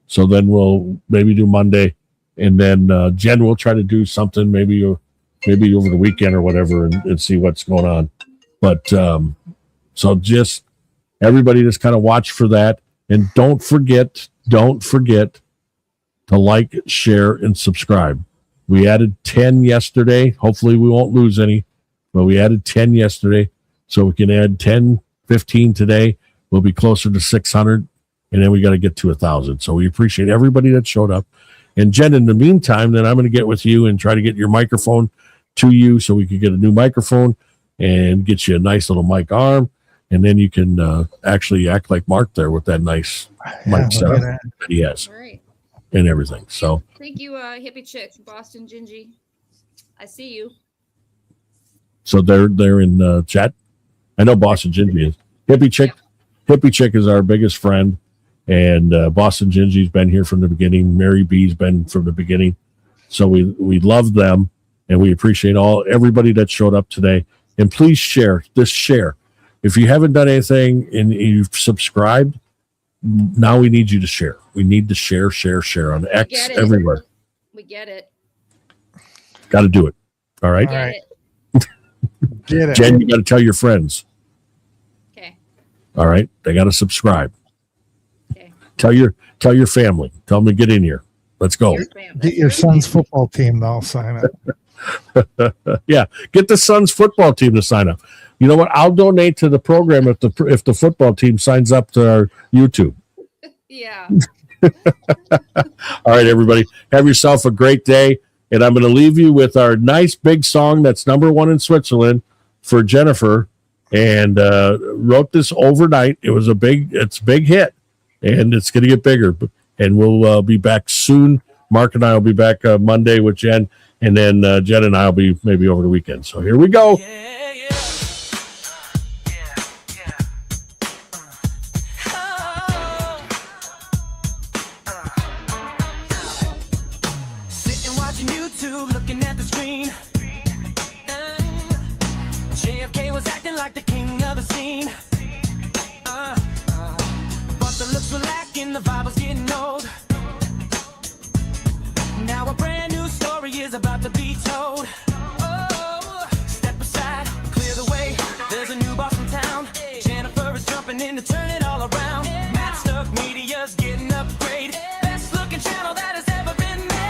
So then we'll maybe do Monday, and then Jen will try to do something maybe over the weekend or whatever, and see what's going on. But so just everybody just kind of watch for that. And don't forget to like, share, and subscribe. We added 10 yesterday. Hopefully we won't lose any, but we added 10 yesterday. So we can add 10, 15 today. We'll be closer to 600. And then we got to get to 1,000. So we appreciate everybody that showed up. And Jen, in the meantime, then I'm going to get with you and try to get your microphone to you so we can get a new microphone and get you a nice little mic arm. And then you can actually act like Mark there with that nice mic setup that he has. All right. And everything. So thank you, hippie chick, Boston Gingy. I see you. So they're in chat. I know Boston Gingy is. Hippie Chick is our biggest friend, and Boston Gingy's been here from the beginning. Mary B's been from the beginning, so we love them, and we appreciate everybody that showed up today. And please share. If you haven't done anything and you've subscribed, now we need you to share. We need to share on X everywhere. We get it. Got to do it. All right. All right. Get it. Get it. Jen, you got to tell your friends. Okay. All right. They got to subscribe. Okay. Tell your family. Tell them to get in here. Let's go. Get your son's football team. They'll sign up. Yeah. Get the Suns football team to sign up. You know what? I'll donate to the program if the football team signs up to our YouTube. Yeah. All right, everybody. Have yourself a great day. And I'm going to leave you with our nice big song that's #1 in Switzerland for Jennifer. And wrote this overnight. It's a big hit. And it's going to get bigger. And we'll be back soon. Mark and I will be back Monday with Jen. And then Jen and I will be maybe over the weekend. So here we go. Sitting watching YouTube, looking at the screen. JFK was acting like the king of the scene. But the looks were lacking, the vibe was getting old. Now a brand new story is about to be told. Oh, step aside, clear the way. There's a new boss in town. Jennifer is jumping in to turn it all around. Madstork Media's getting upgrade. Best looking channel that has ever been made.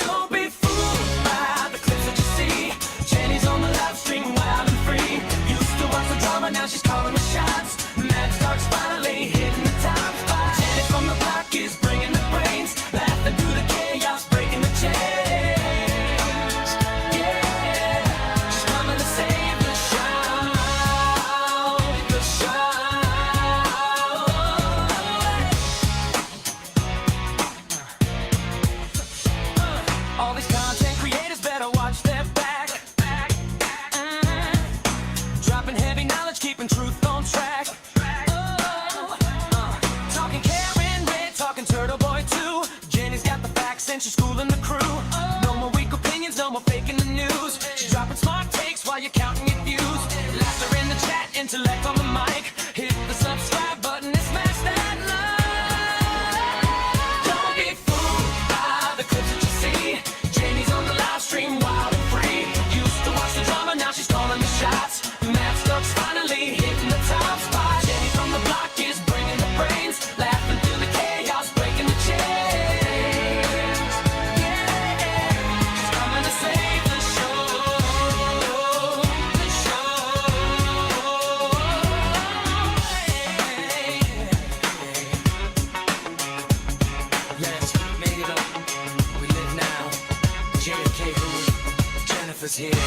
Don't be fooled by the clips that you see. Jenny's on the live stream, wild and free. Used to watch the drama, now she's calling the shots. Madstork's finally hitting the top spot. Jenny from the block is bringing the brains. Laughing through the chaos, breaking the chains. Yeah, she's coming to save the show. The show. All these content creators better watch their back. Dropping heavy knowledge, keeping truth on track. Talking Karen Red, talking Turtle Boy too. Jenny's got the facts and she's schooling the crew. No more weak opinions, no more faking the news. She's dropping smart takes while you're counting your views. Laughter in the chat, intellect on the mic. Hit the subscribe button and smash that like. Don't be fooled by the clips that you see. Jenny's on the live stream, wild and free. Used to watch the drama, now she's calling the shots. Madstork's finally hitting the top spot. Jenny from the block is bringing the brains. Laughing through the chaos, breaking the chains. Yeah, she's coming to save the show. The show. Let's make it up. We live now. JFK rule. Jennifer's here.